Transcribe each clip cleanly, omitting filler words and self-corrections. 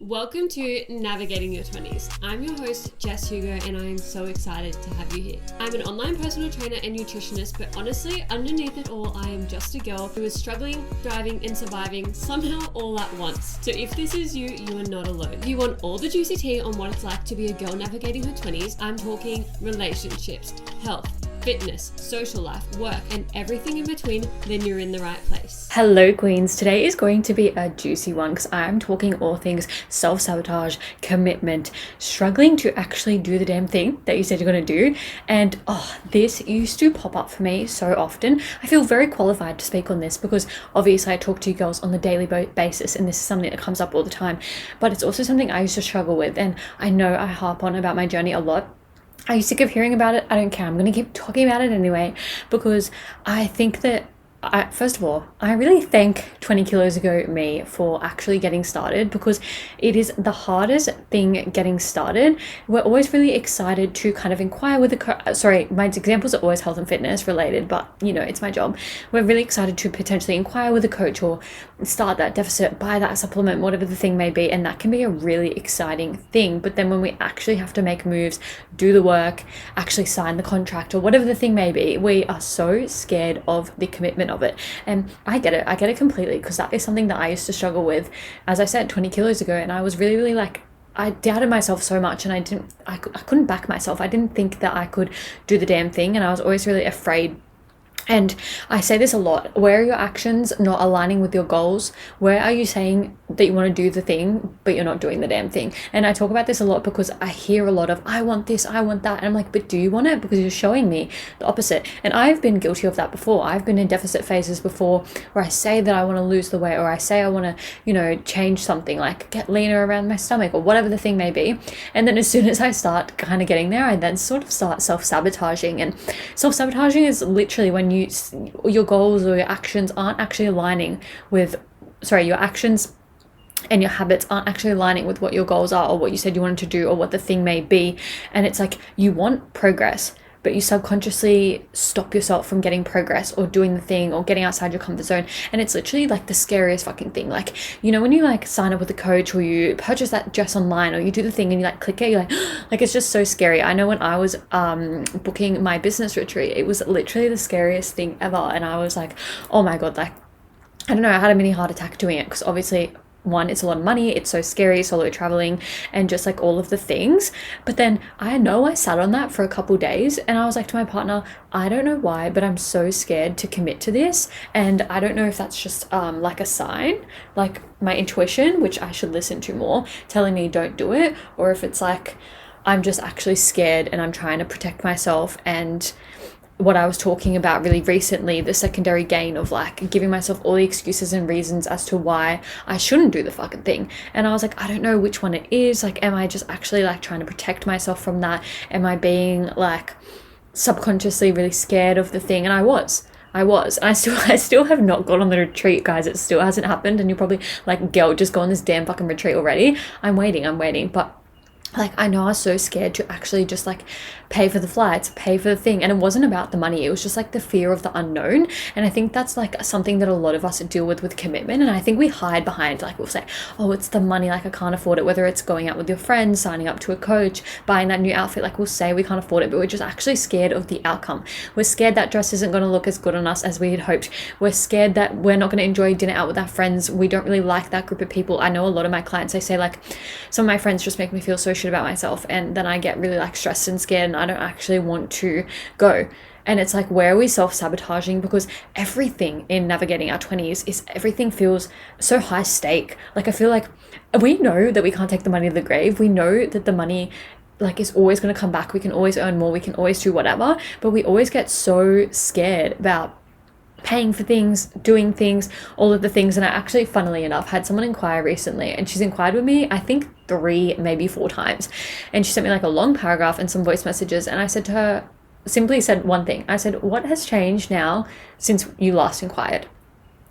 Welcome to Navigating Your 20s. I'm your host, Jess Hugo, and I am so excited to have you here. I'm an online personal trainer and nutritionist, but honestly, underneath it all, I am just a girl who is struggling, thriving, and surviving somehow all at once. So if this is you, you are not alone. If you want all the juicy tea on what it's like to be a girl navigating her 20s, I'm talking relationships, health, fitness, social life, work, and everything in between, then you're in the right place. Hello Queens, today is going to be a juicy one because I'm talking all things self-sabotage, commitment, struggling to actually do the damn thing that you said you're going to do. And this used to pop up for me so often. I feel very qualified to speak on this because obviously I talk to you girls on the daily basis and this is something that comes up all the time, but it's also something I used to struggle with, and I know I harp on about my journey a lot. Are you sick of hearing about it? I don't care. I'm going to keep talking about it anyway because I think that first of all, I really thank 20 kilos ago me for actually getting started, because it is the hardest thing getting started. We're always really excited to kind of inquire with my examples are always health and fitness related, but you know, it's my job. We're really excited to potentially inquire with a coach or start that deficit, buy that supplement, whatever the thing may be. And that can be a really exciting thing. But then when we actually have to make moves, do the work, actually sign the contract or whatever the thing may be, we are so scared of the commitment of it. And I get it completely, because that is something that I used to struggle with, as I said, 20 kilos ago. And I was really like, I doubted myself so much, and I couldn't back myself. I didn't think that I could do the damn thing, and I was always really afraid. And I say this a lot: where are your actions not aligning with your goals? Where are you saying that you want to do the thing, but you're not doing the damn thing? And I talk about this a lot because I hear a lot of, I want this, I want that. And I'm like, but do you want it? Because you're showing me the opposite. And I've been guilty of that before. I've been in deficit phases before where I say that I want to lose the weight, or I say I want to, change something, like get leaner around my stomach or whatever the thing may be. And then as soon as I start kind of getting there, I then sort of start self-sabotaging. And self-sabotaging is literally when your goals or your actions aren't actually aligning with, your actions and your habits aren't actually aligning with what your goals are or what you said you wanted to do or what the thing may be. And it's like you want progress, but you subconsciously stop yourself from getting progress or doing the thing or getting outside your comfort zone. And it's literally like the scariest fucking thing. Like, when you like sign up with a coach or you purchase that dress online or you do the thing and you like click it, you're like it's just so scary. I know when I was booking my business retreat, it was literally the scariest thing ever. And I was like, oh my God, like, I don't know, I had a mini heart attack doing it, because obviously, one, it's a lot of money, it's so scary, solo traveling, and just like all of the things. But then I sat on that for a couple days, and I was like to my partner, I don't know why, but I'm so scared to commit to this. And I don't know if that's just like a sign, like my intuition, which I should listen to more, telling me don't do it, or if it's like I'm just actually scared and I'm trying to protect myself. And what I was talking about really recently, the secondary gain of like giving myself all the excuses and reasons as to why I shouldn't do the fucking thing. And I was like, I don't know which one it is. Like, am I just actually like trying to protect myself from that? Am I being like subconsciously really scared of the thing? And I was. And I still have not gone on the retreat, guys. It still hasn't happened. And you're probably like, girl, just go on this damn fucking retreat already. I'm waiting. But like, I know I was so scared to actually just like pay for the flights, pay for the thing. And it wasn't about the money. It was just like the fear of the unknown. And I think that's like something that a lot of us deal with commitment. And I think we hide behind, like, we'll say, oh, it's the money, like I can't afford it. Whether it's going out with your friends, signing up to a coach, buying that new outfit, like we'll say we can't afford it, but we're just actually scared of the outcome. We're scared that dress isn't going to look as good on us as we had hoped. We're scared that we're not going to enjoy dinner out with our friends. We don't really like that group of people. I know a lot of my clients, they say like, some of my friends just make me feel so shit about myself, and then I get really like stressed and scared, and I don't actually want to go. And it's like, where are we self-sabotaging? Because everything in navigating our 20s is, everything feels so high stake. Like, I feel like we know that we can't take the money to the grave. We know that the money like is always going to come back. We can always earn more. We can always do whatever, but we always get so scared about paying for things, doing things, all of the things. And I actually, funnily enough, had someone inquire recently, and she's inquired with me, I think 3, maybe 4 times. And she sent me like a long paragraph and some voice messages. And I said to her, simply said one thing. I said, what has changed now since you last inquired?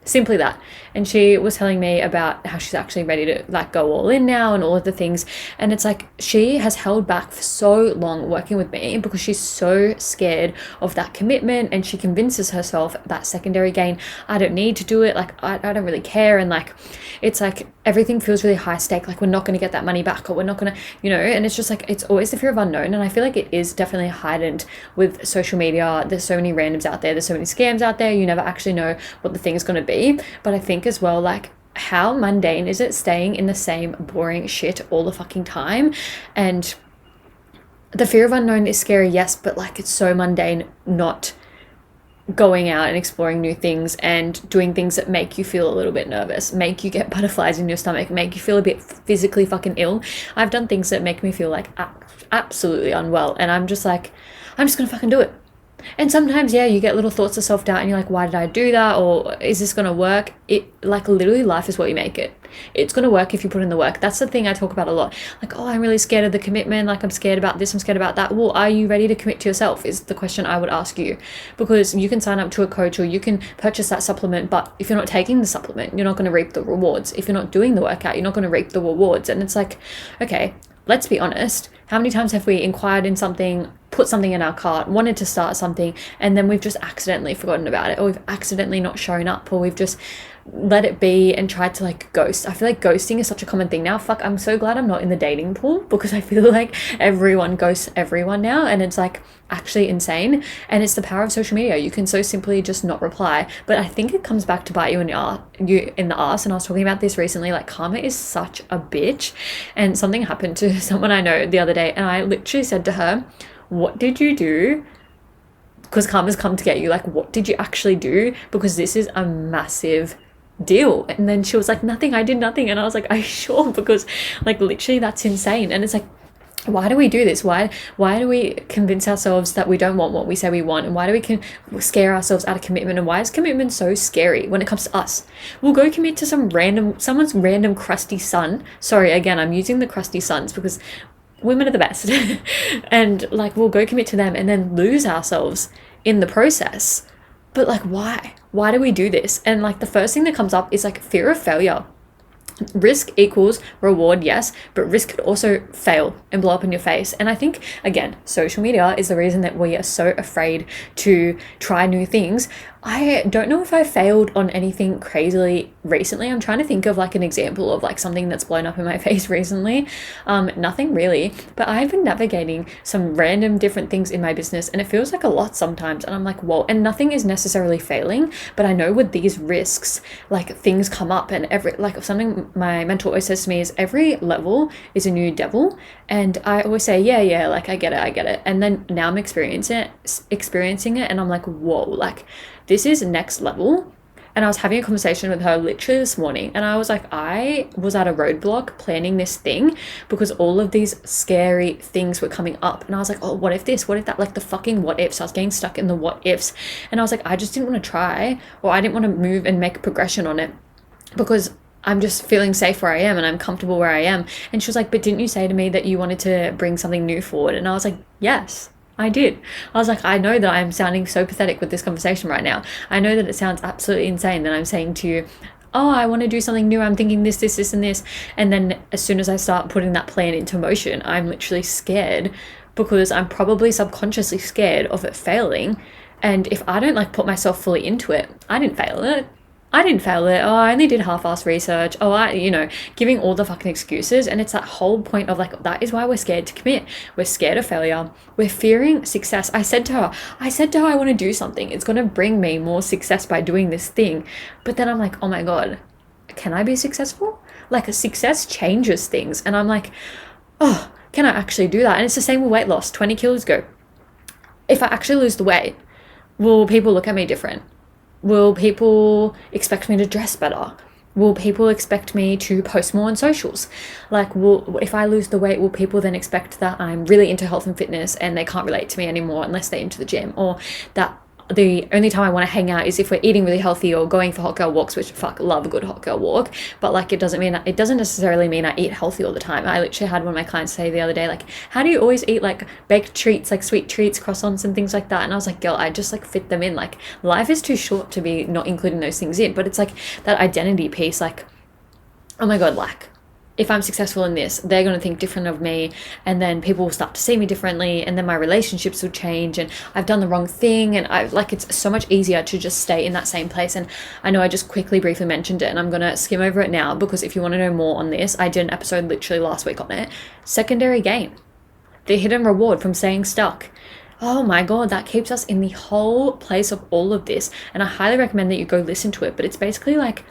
Simply that. And she was telling me about how she's actually ready to like go all in now and all of the things. And it's like, she has held back for so long working with me because she's so scared of that commitment, and she convinces herself that secondary gain, I don't need to do it, like I don't really care. And like, it's like everything feels really high stake, like we're not going to get that money back, or we're not going to, and it's just like, it's always the fear of unknown. And I feel like it is definitely heightened with social media. There's so many randoms out there, there's so many scams out there, you never actually know what the thing is going to be. But I think as well, like, how mundane is it staying in the same boring shit all the fucking time? And the fear of unknown is scary, yes, but like, it's so mundane not going out and exploring new things and doing things that make you feel a little bit nervous, make you get butterflies in your stomach, make you feel a bit physically fucking ill. I've done things that make me feel like absolutely unwell, and I'm just like, I'm just gonna fucking do it. And sometimes, yeah, you get little thoughts of self-doubt and you're like, why did I do that? Or is this going to work? Like, literally, life is what you make it. It's going to work if you put in the work. That's the thing I talk about a lot. Like, oh, I'm really scared of the commitment. Like, I'm scared about this, I'm scared about that. Well, are you ready to commit to yourself is the question I would ask you. Because you can sign up to a coach or you can purchase that supplement, but if you're not taking the supplement, you're not going to reap the rewards. If you're not doing the workout, you're not going to reap the rewards. And it's like, okay, let's be honest. How many times have we inquired in something, put something in our cart, wanted to start something, and then we've just accidentally forgotten about it, or we've accidentally not shown up, or we've just let it be and tried to like ghost. I feel like ghosting is such a common thing now. Fuck, I'm so glad I'm not in the dating pool, because I feel like everyone ghosts everyone now, and it's like actually insane. And it's the power of social media. You can so simply just not reply. But I think it comes back to bite you in the ass. And I was talking about this recently, like, karma is such a bitch. And something happened to someone I know the other day, and I literally said to her, what did you do? Because karma's come to get you. Like, what did you actually do? Because this is a massive deal. And then she was like, nothing, I did nothing. And I was like, are you sure? Because like, literally, that's insane. And it's like, why do we do this? Why do we convince ourselves that we don't want what we say we want? And why do we scare ourselves out of commitment? And why is commitment so scary when it comes to us? We'll go commit to someone's random crusty son. Sorry, again, I'm using the crusty sons because women are the best. And like, we'll go commit to them and then lose ourselves in the process. But like, why do we do this? And like, the first thing that comes up is like fear of failure. Risk equals reward, yes, but risk could also fail and blow up in your face. And I think, again, social media is the reason that we are so afraid to try new things. I don't know if I failed on anything crazily recently. I'm trying to think of like an example of like something that's blown up in my face recently. Nothing really, but I've been navigating some random different things in my business, and it feels like a lot sometimes. And I'm like, whoa, and nothing is necessarily failing, but I know with these risks, like things come up, and something my mentor always says to me is every level is a new devil. And I always say, yeah, like I get it. And then now I'm experiencing it, and I'm like, whoa, like this is next level. And I was having a conversation with her literally this morning, and I was like, I was at a roadblock planning this thing because all of these scary things were coming up. And I was like, oh, what if this? What if that? Like the fucking what ifs. I was getting stuck in the what ifs. And I was like, I just didn't want to try, or I didn't want to move and make progression on it because I'm just feeling safe where I am and I'm comfortable where I am. And she was like, but didn't you say to me that you wanted to bring something new forward? And I was like, yes, I did. I was like, I know that I'm sounding so pathetic with this conversation right now. I know that it sounds absolutely insane that I'm saying to you, oh, I want to do something new. I'm thinking this, and this. And then as soon as I start putting that plan into motion, I'm literally scared because I'm probably subconsciously scared of it failing. And if I don't like put myself fully into it, I didn't fail it. Oh, I only did half-ass research. Oh, giving all the fucking excuses. And it's that whole point of like, that is why we're scared to commit. We're scared of failure. We're fearing success. I said to her, I want to do something. It's going to bring me more success by doing this thing. But then I'm like, oh my God, can I be successful? Like, a success changes things. And I'm like, oh, can I actually do that? And it's the same with weight loss. 20 kilos ago. If I actually lose the weight, will people look at me different? Will people expect me to dress better? Will people expect me to post more on socials? Like, if I lose the weight, will people then expect that I'm really into health and fitness and they can't relate to me anymore unless they're into the gym? Or that the only time I want to hang out is if we're eating really healthy or going for hot girl walks, which love a good hot girl walk. But like, it doesn't necessarily mean I eat healthy all the time. I literally had one of my clients say the other day, like, how do you always eat like baked treats, like sweet treats, croissants and things like that? And I was like, girl, I just like fit them in. Like, life is too short to be not including those things in. But it's like that identity piece, like, oh my God, like, if I'm successful in this, they're going to think different of me, and then people will start to see me differently, and then my relationships will change, and I've done the wrong thing, and it's so much easier to just stay in that same place. And I know I just quickly briefly mentioned it, and I'm going to skim over it now, because if you want to know more on this, I did an episode literally last week on it. Secondary gain, the hidden reward from staying stuck. Oh my God, that keeps us in the whole place of all of this. And I highly recommend that you go listen to it. But it's basically like,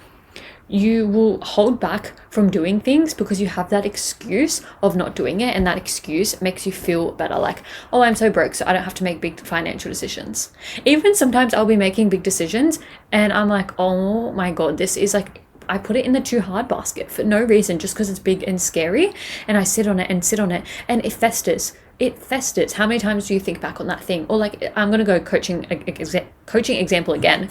you will hold back from doing things because you have that excuse of not doing it, and that excuse makes you feel better, like, oh, I'm so broke, so I don't have to make big financial decisions. Even sometimes I'll be making big decisions and I'm like, oh my God, this is like, I put it in the too hard basket for no reason, just because it's big and scary, and I sit on it and sit on it, and it festers. How many times do you think back on that thing? Or like, I'm going to go coaching example again.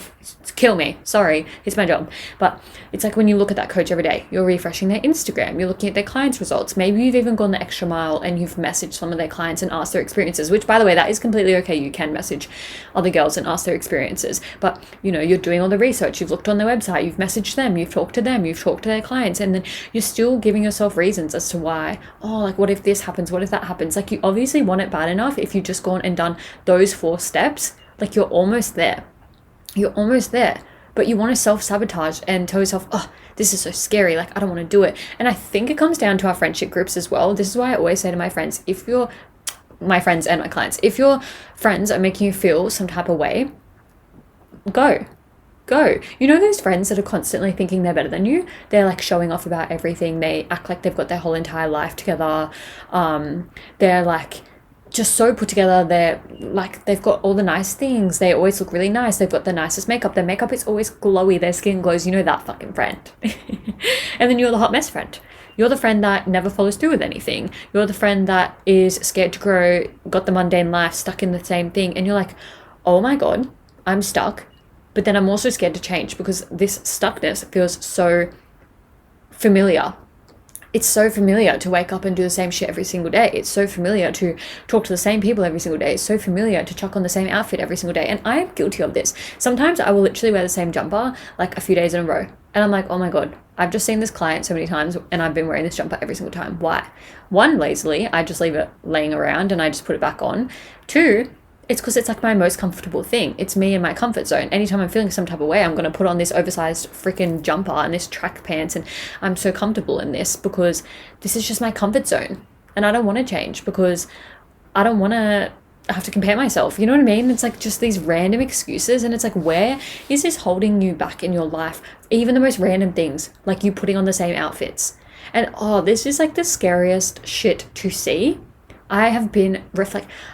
Kill me. Sorry. It's my job. But it's like, when you look at that coach every day, you're refreshing their Instagram, you're looking at their clients' results. Maybe you've even gone the extra mile and you've messaged some of their clients and asked their experiences, which, by the way, that is completely okay. You can message other girls and ask their experiences. But, you're doing all the research. You've looked on their website. You've messaged them. You've talked to them. You've talked to their clients. And then you're still giving yourself reasons as to why, oh, like, what if this happens? What if that happens? Like, you obviously want it bad enough. If you've just gone and done those 4 steps, like, you're almost there. But you want to self-sabotage and tell yourself, oh, this is so scary, like, I don't want to do it. And I think it comes down to our friendship groups as well. This is why I always say to my friends, my friends and my clients, if your friends are making you feel some type of way, go. Those friends that are constantly thinking they're better than you? They're like showing off about everything. They act like they've got their whole entire life together. They're like just so put together. They're like, they've got all the nice things. They always look really nice. They've got the nicest makeup. Their makeup is always glowy. Their skin glows. That fucking friend. And then you're the hot mess friend. You're the friend that never follows through with anything. You're the friend that is scared to grow, got the mundane life, stuck in the same thing. And you're like, oh my God, I'm stuck. But then I'm also scared to change because this stuckness feels so familiar. It's so familiar to wake up and do the same shit every single day. It's so familiar to talk to the same people every single day. It's so familiar to chuck on the same outfit every single day. And I am guilty of this. Sometimes I will literally wear the same jumper like a few days in a row. And I'm like, oh my God, I've just seen this client so many times and I've been wearing this jumper every single time. Why? 1, lazily, I just leave it laying around and I just put it back on. 2, it's because it's like my most comfortable thing. It's me in my comfort zone. Anytime I'm feeling some type of way, I'm going to put on this oversized freaking jumper and this track pants, and I'm so comfortable in this because this is just my comfort zone. And I don't want to change because I don't want to have to compare myself. You know what I mean? It's like just these random excuses, and it's like, where is this holding you back in your life? Even the most random things, like you putting on the same outfits. And this is like the scariest shit to see. I have been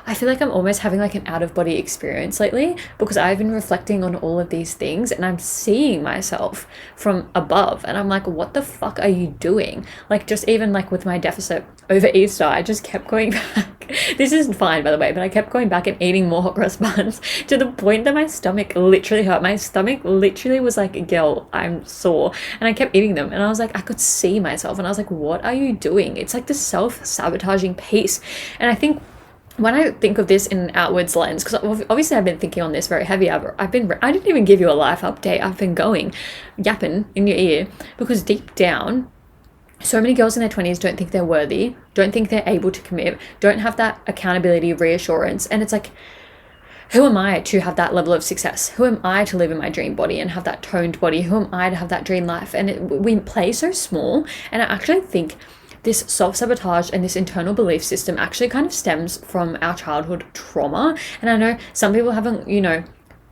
I feel like I'm almost having like an out of body experience lately because I've been reflecting on all of these things and I'm seeing myself from above and I'm like, what the fuck are you doing? Like, just even like with my deficit over Easter, I just kept going back. This is fine, by the way, but I kept going back and eating more hot cross buns to the point that my stomach literally hurt. My stomach literally was like, girl, I'm sore. And I kept eating them and I was like, I could see myself and I was like, what are you doing? It's like the self-sabotaging piece. And I think when I think of this in an outwards lens, because obviously I've been thinking on this very heavy, I didn't even give you a life update. I've been yapping in your ear because deep down, so many girls in their 20s don't think they're worthy, don't think they're able to commit, don't have that accountability, reassurance. And it's like, who am I to have that level of success? Who am I to live in my dream body and have that toned body? Who am I to have that dream life? And we play so small. And I actually think this self-sabotage and this internal belief system actually kind of stems from our childhood trauma. And I know some people haven't,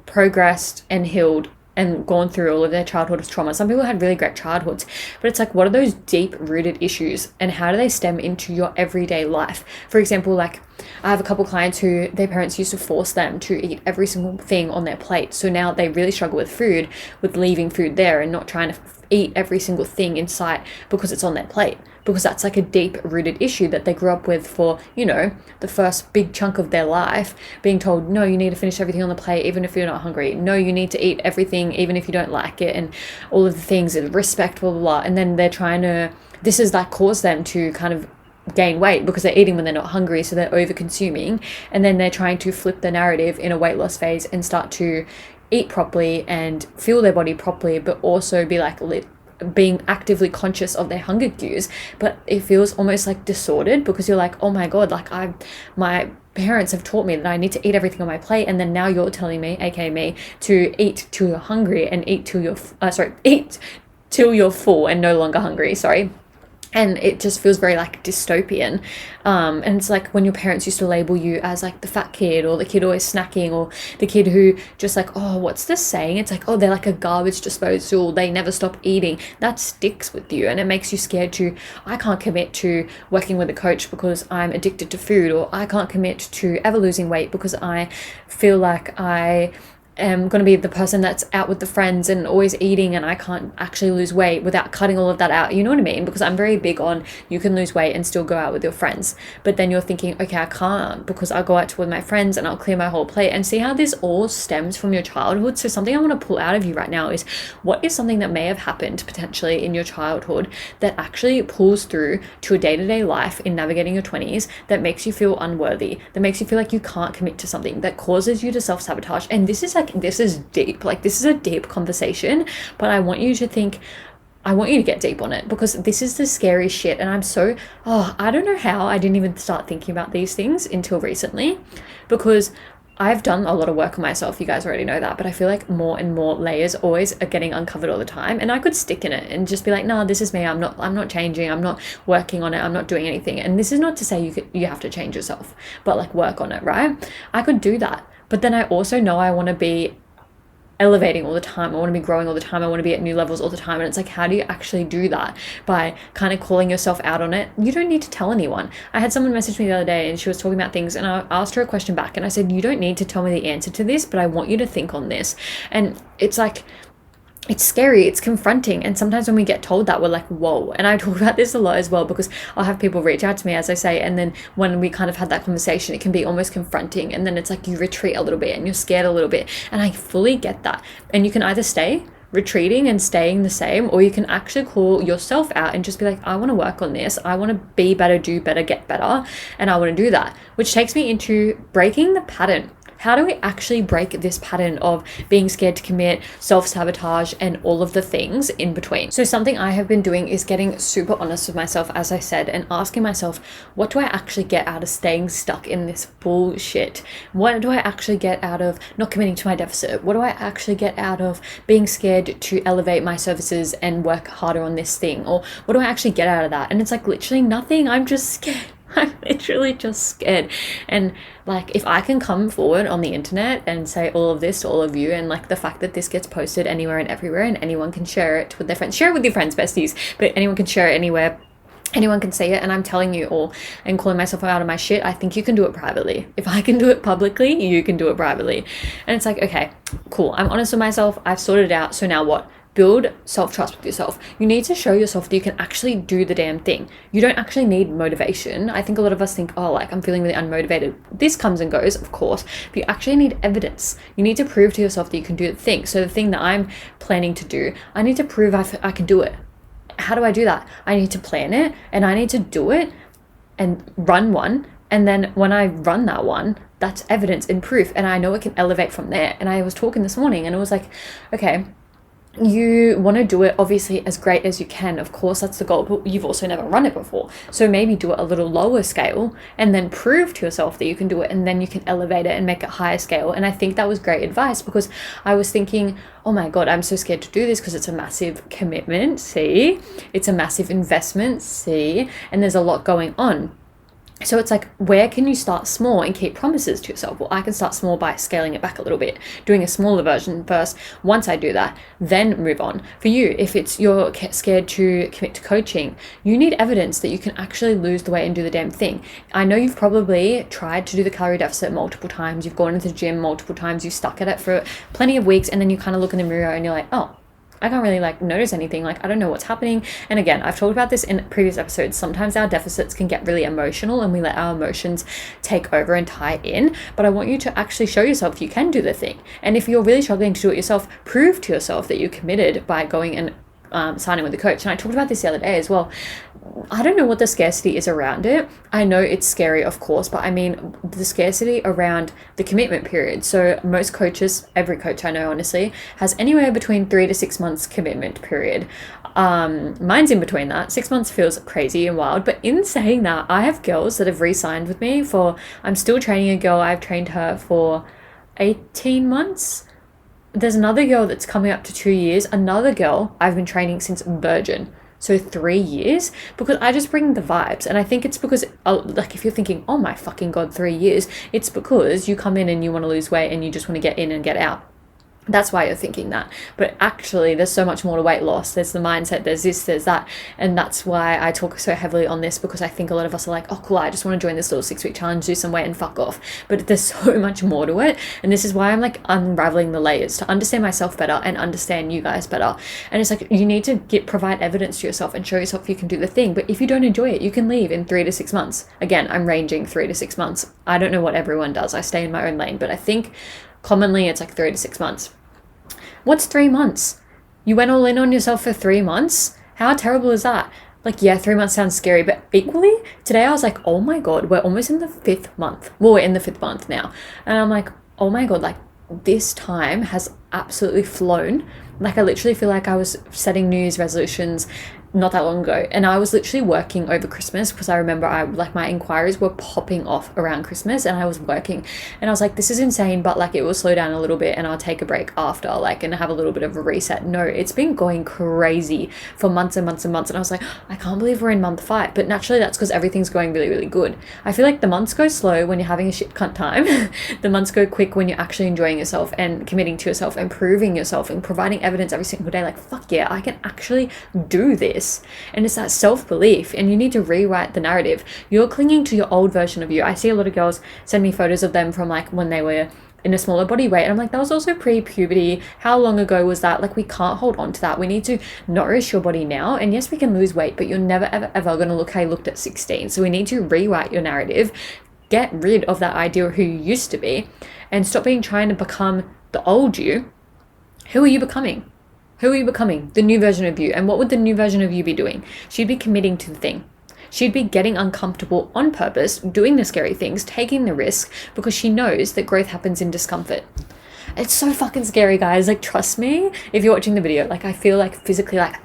progressed and healed and gone through all of their childhood trauma. Some people had really great childhoods, but it's like, what are those deep-rooted issues and how do they stem into your everyday life? For example, like I have a couple clients who their parents used to force them to eat every single thing on their plate. So now they really struggle with food, with leaving food there and not trying to eat every single thing in sight because it's on their plate. Because that's like a deep-rooted issue that they grew up with for, the first big chunk of their life, being told, no, you need to finish everything on the plate even if you're not hungry. No, you need to eat everything even if you don't like it, and all of the things, and respect, blah, blah, blah. And then they're this has like caused them to kind of gain weight because they're eating when they're not hungry, so they're over-consuming. And then they're trying to flip the narrative in a weight loss phase and start to eat properly and feel their body properly, but also be like being actively conscious of their hunger cues, but it feels almost like distorted because you're like, oh my God, like my parents have taught me that I need to eat everything on my plate, and then now you're telling me, aka me, to eat till you're hungry and eat till you're full and no longer hungry. Sorry. And it just feels very like dystopian. And it's like when your parents used to label you as like the fat kid, or the kid always snacking, or the kid who just like, oh, what's this saying? It's like, oh, they're like a garbage disposal, they never stop eating. That sticks with you, and it makes you scared to, I can't commit to working with a coach because I'm addicted to food, or I can't commit to ever losing weight because I feel like I am going to be the person that's out with the friends and always eating, and I can't actually lose weight without cutting all of that out. You know what I mean? Because I'm very big on, you can lose weight and still go out with your friends. But then you're thinking, okay, I can't because I'll go out with my friends and I'll clear my whole plate. And see how this all stems from your childhood. So something I want to pull out of you right now is, what is something that may have happened potentially in your childhood that actually pulls through to a day-to-day life in navigating your 20s, that makes you feel unworthy, that makes you feel like you can't commit to something, that causes you to self-sabotage. And this is deep, like this is a deep conversation, but I want you to get deep on it, because this is the scary shit. And I don't know how I didn't even start thinking about these things until recently, because I've done a lot of work on myself. You guys already know that, but I feel like more and more layers always are getting uncovered all the time. And I could stick in it and just be like, nah, this is me. I'm not changing. I'm not working on it. I'm not doing anything. And this is not to say you have to change yourself, but like work on it, right? I could do that. But then I also know I want to be elevating all the time. I want to be growing all the time. I want to be at new levels all the time. And it's like, how do you actually do that? By kind of calling yourself out on it. You don't need to tell anyone. I had someone message me the other day and she was talking about things, and I asked her a question back and I said, you don't need to tell me the answer to this, but I want you to think on this. And it's like, it's scary, it's confronting, and sometimes when we get told that, we're like, whoa. And I talk about this a lot as well, because I'll have people reach out to me, as I say, and then when we kind of had that conversation, it can be almost confronting, and then it's like you retreat a little bit and you're scared a little bit, and I fully get that. And you can either stay retreating and staying the same, or you can actually call yourself out and just be like, I want to work on this, I want to be better, do better, get better, and I want to do that. Which takes me into breaking the pattern. How do we actually break this pattern of being scared to commit, self-sabotage, and all of the things in between? So something I have been doing is getting super honest with myself, as I said, and asking myself, what do I actually get out of staying stuck in this bullshit? What do I actually get out of not committing to my deficit? What do I actually get out of being scared to elevate my services and work harder on this thing? Or what do I actually get out of that? And it's like literally nothing. I'm just scared. I'm literally just scared. And like, if I can come forward on the internet and say all of this to all of you, and like the fact that this gets posted anywhere and everywhere, and anyone can share it with their friends, share it with your friends, besties, but anyone can share it anywhere, anyone can see it, and I'm telling you all and calling myself out of my shit, I think you can do it privately. If I can do it publicly, you can do it privately. And it's like, okay, cool, I'm honest with myself, I've sorted it out, so now what? Build self-trust with yourself. You need to show yourself that you can actually do the damn thing. You don't actually need motivation. I think a lot of us think, oh, like I'm feeling really unmotivated. This comes and goes, of course, but you actually need evidence. You need to prove to yourself that you can do the thing. So the thing that I'm planning to do, I need to prove I can do it. How do I do that? I need to plan it, and I need to do it and run one. And then when I run that one, that's evidence and proof, and I know it can elevate from there. And I was talking this morning and it was like, okay, you want to do it obviously as great as you can, of course that's the goal, but you've also never run it before, so maybe do it a little lower scale and then prove to yourself that you can do it, and then you can elevate it and make it higher scale. And I think that was great advice, because I was thinking, oh my God, I'm so scared to do this because it's a massive commitment, see, it's a massive investment, see, and there's a lot going on. So it's like, where can you start small and keep promises to yourself? Well, I can start small by scaling it back a little bit, doing a smaller version first. Once I do that, then move on. For you, if it's you're scared to commit to coaching, you need evidence that you can actually lose the weight and do the damn thing. I know you've probably tried to do the calorie deficit multiple times. You've gone into the gym multiple times. You stuck at it for plenty of weeks, and then you kind of look in the mirror and you're like, oh, I can't really like notice anything. Like, I don't know what's happening. And again, I've talked about this in previous episodes. Sometimes our deficits can get really emotional and we let our emotions take over and tie in. But I want you to actually show yourself you can do the thing. And if you're really struggling to do it yourself, prove to yourself that you're committed by going and signing with a coach. And I talked about this the other day as well. I don't know what the scarcity is around it. I know it's scary, of course, but I mean the scarcity around the commitment period. So most coaches, every coach I know honestly, has anywhere between 3 to 6 months commitment period. Mine's in between that. 6 months feels crazy and wild. But in saying that, I have girls that have re-signed with me I'm still training a girl. I've trained her for 18 months. There's another girl that's coming up to 2 years. Another girl I've been training since virgin. So 3 years, because I just bring the vibes. And I think it's because, like, if you're thinking, oh my fucking God, 3 years, it's because you come in and you want to lose weight and you just want to get in and get out. That's why you're thinking that. But actually, there's so much more to weight loss. There's the mindset, there's this, there's that. And that's why I talk so heavily on this, because I think a lot of us are like, oh, cool, I just want to join this little 6-week challenge, do some weight and fuck off. But there's so much more to it. And this is why I'm like unraveling the layers to understand myself better and understand you guys better. And it's like, you need to provide evidence to yourself and show yourself you can do the thing. But if you don't enjoy it, you can leave in 3 to 6 months. Again, I'm ranging 3 to 6 months. I don't know what everyone does. I stay in my own lane, but I think commonly it's like 3 to 6 months. What's 3 months? You went all in on yourself for 3 months? How terrible is that? Like, yeah, 3 months sounds scary, but equally, today I was like, oh my God, we're almost in the 5th month. Well, we're in the 5th month now. And I'm like, oh my God, like, this time has absolutely flown. Like, I literally feel like I was setting New Year's resolutions not that long ago, and I was literally working over Christmas, because I remember my inquiries were popping off around Christmas, and I was working, and I was like, this is insane, but like, it will slow down a little bit and I'll take a break after, like, and have a little bit of a reset. No, it's been going crazy for months and months and months, and I was like, I can't believe we're in month 5. But naturally, that's because everything's going really, really good. I feel like the months go slow when you're having a shit cunt time. The months go quick when you're actually enjoying yourself and committing to yourself and proving yourself and providing evidence every single day, like, fuck yeah, I can actually do this. And it's that self-belief, and you need to rewrite the narrative. You're clinging to your old version of you. I see a lot of girls send me photos of them from like when they were in a smaller body weight, and I'm like, that was also pre-puberty. How long ago was that? Like, we can't hold on to that. We need to nourish your body now. And yes, we can lose weight, but you're never ever ever going to look how you looked at 16. So we need to rewrite your narrative, get rid of that idea of who you used to be, and stop trying to become the old you. Who are you becoming? Who are you becoming? The new version of you. And what would the new version of you be doing? She'd be committing to the thing. She'd be getting uncomfortable on purpose, doing the scary things, taking the risk, because she knows that growth happens in discomfort. It's so fucking scary, guys. Like, trust me, if you're watching the video, like, I feel like physically like,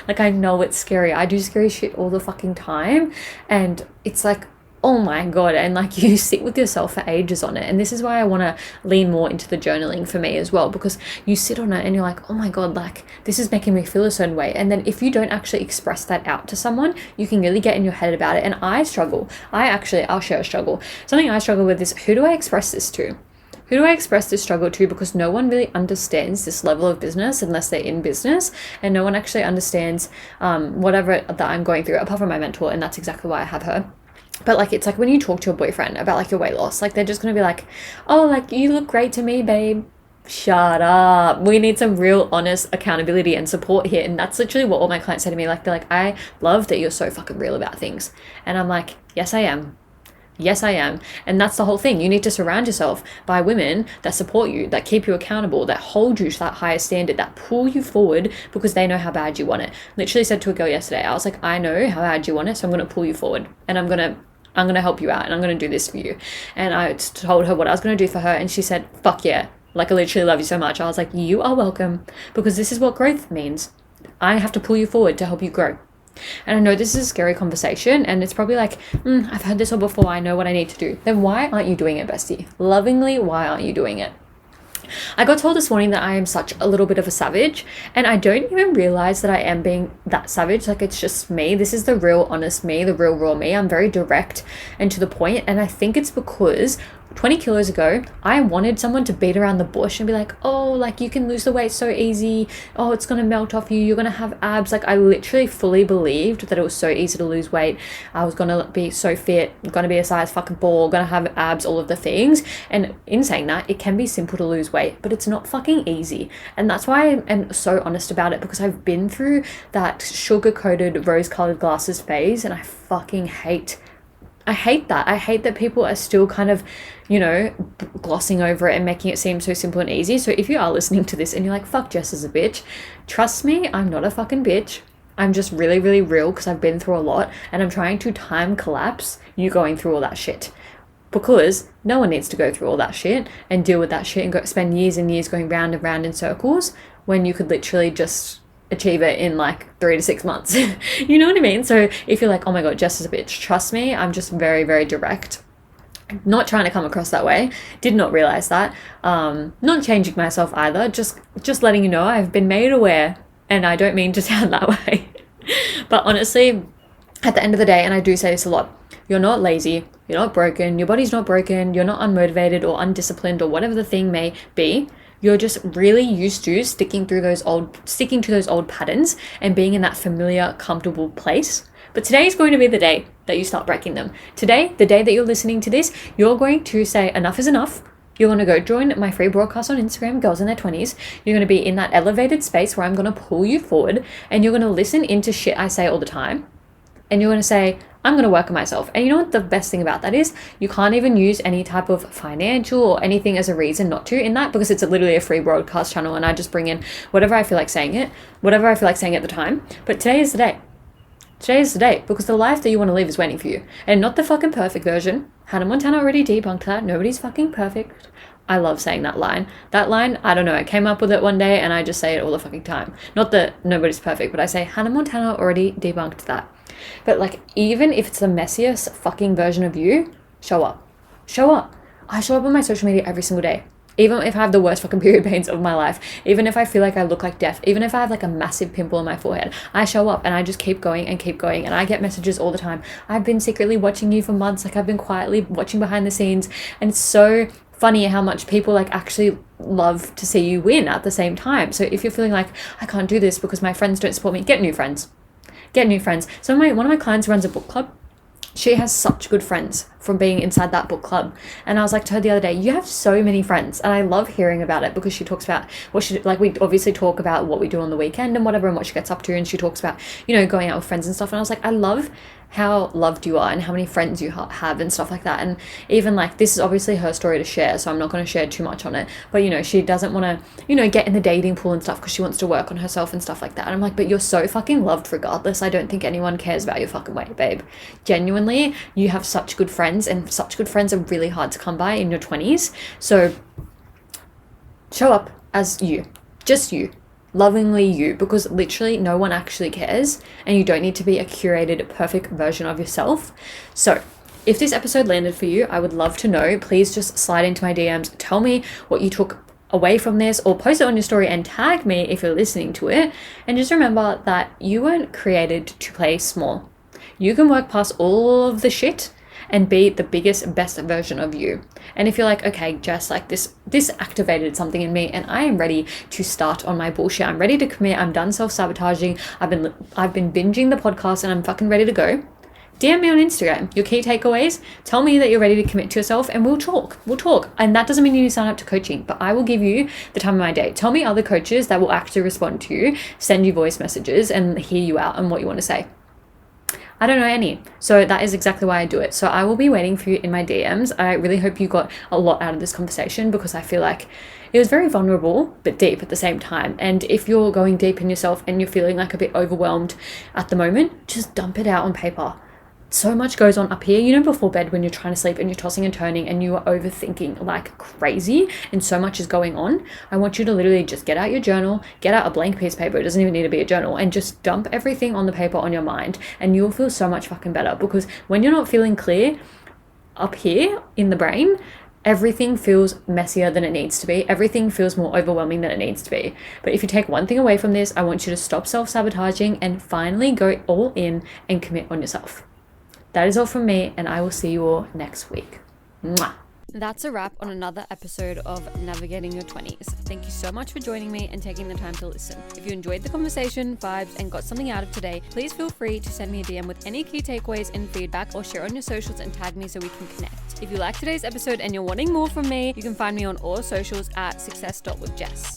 like, I know it's scary. I do scary shit all the fucking time. And it's like, oh my God. And like, you sit with yourself for ages on it. And this is why I want to lean more into the journaling for me as well, because you sit on it and you're like, oh my God, like, this is making me feel a certain way. And then if you don't actually express that out to someone, you can really get in your head about it. And I struggle. I'll share a struggle. Something I struggle with is, who do I express this to? Who do I express this struggle to? Because no one really understands this level of business unless they're in business, and no one actually understands whatever that I'm going through, apart from my mentor, and that's exactly why I have her. But like, it's like when you talk to a boyfriend about like your weight loss, like, they're just going to be like, oh, like, you look great to me, babe. Shut up. We need some real honest accountability and support here. And that's literally what all my clients say to me. Like, they're like, I love that you're so fucking real about things. And I'm like, yes, I am. Yes, I am. And that's the whole thing. You need to surround yourself by women that support you, that keep you accountable, that hold you to that higher standard, that pull you forward because they know how bad you want it. Literally said to a girl yesterday, I was like, I know how bad you want it, so I'm going to pull you forward, and I'm going to help you out, and I'm going to do this for you. And I told her what I was going to do for her, and she said, fuck yeah. Like, I literally love you so much. I was like, you are welcome, because this is what growth means. I have to pull you forward to help you grow. And I know this is a scary conversation, and it's probably like, I've heard this all before, I know what I need to do. Then why aren't you doing it, bestie? Lovingly, why aren't you doing it? I got told this morning that I am such a little bit of a savage, and I don't even realize that I am being that savage. Like, it's just me. This is the real honest me, the real raw me. I'm very direct and to the point, and I think it's because 20 kilos ago, I wanted someone to beat around the bush and be like, oh, like, you can lose the weight so easy. Oh, it's going to melt off you. You're going to have abs. Like, I literally fully believed that it was so easy to lose weight. I was going to be so fit, going to be a size fucking ball, going to have abs, all of the things. And in saying that, it can be simple to lose weight, but it's not fucking easy. And that's why I am so honest about it, because I've been through that sugar-coated rose-colored glasses phase, and I fucking hate that. I hate that people are still kind of, glossing over it and making it seem so simple and easy. So if you are listening to this and you're like, fuck, Jess is a bitch, trust me, I'm not a fucking bitch. I'm just really, really real, because I've been through a lot, and I'm trying to time collapse you going through all that shit. Because no one needs to go through all that shit and deal with that shit and spend years and years going round and round in circles, when you could literally just achieve it in like 3 to 6 months. You know what I mean? So if you're like, oh my God, Jess is a bitch, trust me, I'm just very, very direct. Not trying to come across that way. Did not realize that. Not changing myself either. Just letting you know I've been made aware, and I don't mean to sound that way. But honestly, at the end of the day, and I do say this a lot, you're not lazy, you're not broken, your body's not broken, you're not unmotivated or undisciplined or whatever the thing may be. You're just really used to sticking to those old patterns and being in that familiar, comfortable place. But today is going to be the day that you start breaking them. Today, the day that you're listening to this, you're going to say enough is enough. You're going to go join my free broadcast on Instagram, Girls in Their 20s. You're going to be in that elevated space where I'm going to pull you forward, and you're going to listen into shit I say all the time. And you're going to say, I'm going to work on myself. And you know what the best thing about that is? You can't even use any type of financial or anything as a reason not to in that, because it's literally a free broadcast channel and I just bring in whatever I feel like saying at the time. But today is the day. Today is the day, because the life that you want to live is waiting for you, and not the fucking perfect version. Hannah Montana already debunked that. Nobody's fucking perfect. I love saying that line. That line, I don't know, I came up with it one day and I just say it all the fucking time. Not that nobody's perfect, but I say Hannah Montana already debunked that. But like, even if it's the messiest fucking version of you, show up. Show up. I show up on my social media every single day. Even if I have the worst fucking period pains of my life, even if I feel like I look like death, even if I have like a massive pimple on my forehead, I show up and I just keep going and keep going. And I get messages all the time. I've been secretly watching you for months. Like, I've been quietly watching behind the scenes. And it's so funny how much people like actually love to see you win at the same time. So if you're feeling like, I can't do this because my friends don't support me, get new friends. Get new friends. So one of my clients runs a book club. She has such good friends from being inside that book club. And I was like to her the other day, you have so many friends. And I love hearing about it, because she talks about what she, like, we obviously talk about what we do on the weekend and whatever and what she gets up to. And she talks about, you know, going out with friends and stuff. And I was like, I love how loved you are and how many friends you have and stuff like that. And even like, this is obviously her story to share, so I'm not going to share too much on it. But, you know, she doesn't want to, you know, get in the dating pool and stuff because she wants to work on herself and stuff like that. And I'm like, but you're so fucking loved regardless. I don't think anyone cares about your fucking weight, babe. Genuinely, you have such good friends, and such good friends are really hard to come by in your 20s. So show up as you, just you. Lovingly you, because literally no one actually cares, and you don't need to be a curated perfect version of yourself. So if this episode landed for you, I would love to know. Please just slide into my DMs, tell me what you took away from this, or post it on your story and tag me if you're listening to it. And just remember that you weren't created to play small. You can work past all of the shit and be the biggest, best version of you. And if you're like, okay, Jess, like this activated something in me and I am ready to start on my bullshit. I'm ready to commit. I'm done self-sabotaging. I've been binging the podcast and I'm fucking ready to go. DM me on Instagram, your key takeaways. Tell me that you're ready to commit to yourself, and we'll talk. And that doesn't mean you need to sign up to coaching, but I will give you the time of my day. Tell me other coaches that will actually respond to you, send you voice messages and hear you out on what you want to say. I don't know any. So that is exactly why I do it. So I will be waiting for you in my DMs. I really hope you got a lot out of this conversation, because I feel like it was very vulnerable, but deep at the same time. And if you're going deep in yourself and you're feeling like a bit overwhelmed at the moment, just dump it out on paper. So much goes on up here, you know, before bed when you're trying to sleep and you're tossing and turning and you are overthinking like crazy and so much is going on. I want you to literally just get out your journal, get out a blank piece of paper. It doesn't even need to be a journal, and just dump everything on the paper on your mind, and you'll feel so much fucking better. Because when you're not feeling clear up here in the brain, everything feels messier than it needs to be. Everything feels more overwhelming than it needs to be. But if you take one thing away from this, I want you to stop self-sabotaging and finally go all in and commit on yourself. That is all from me, and I will see you all next week. Mwah. That's a wrap on another episode of Navigating Your 20s. Thank you so much for joining me and taking the time to listen. If you enjoyed the conversation, vibes, and got something out of today, please feel free to send me a DM with any key takeaways and feedback, or share on your socials and tag me so we can connect. If you liked today's episode and you're wanting more from me, you can find me on all socials at success.withjess.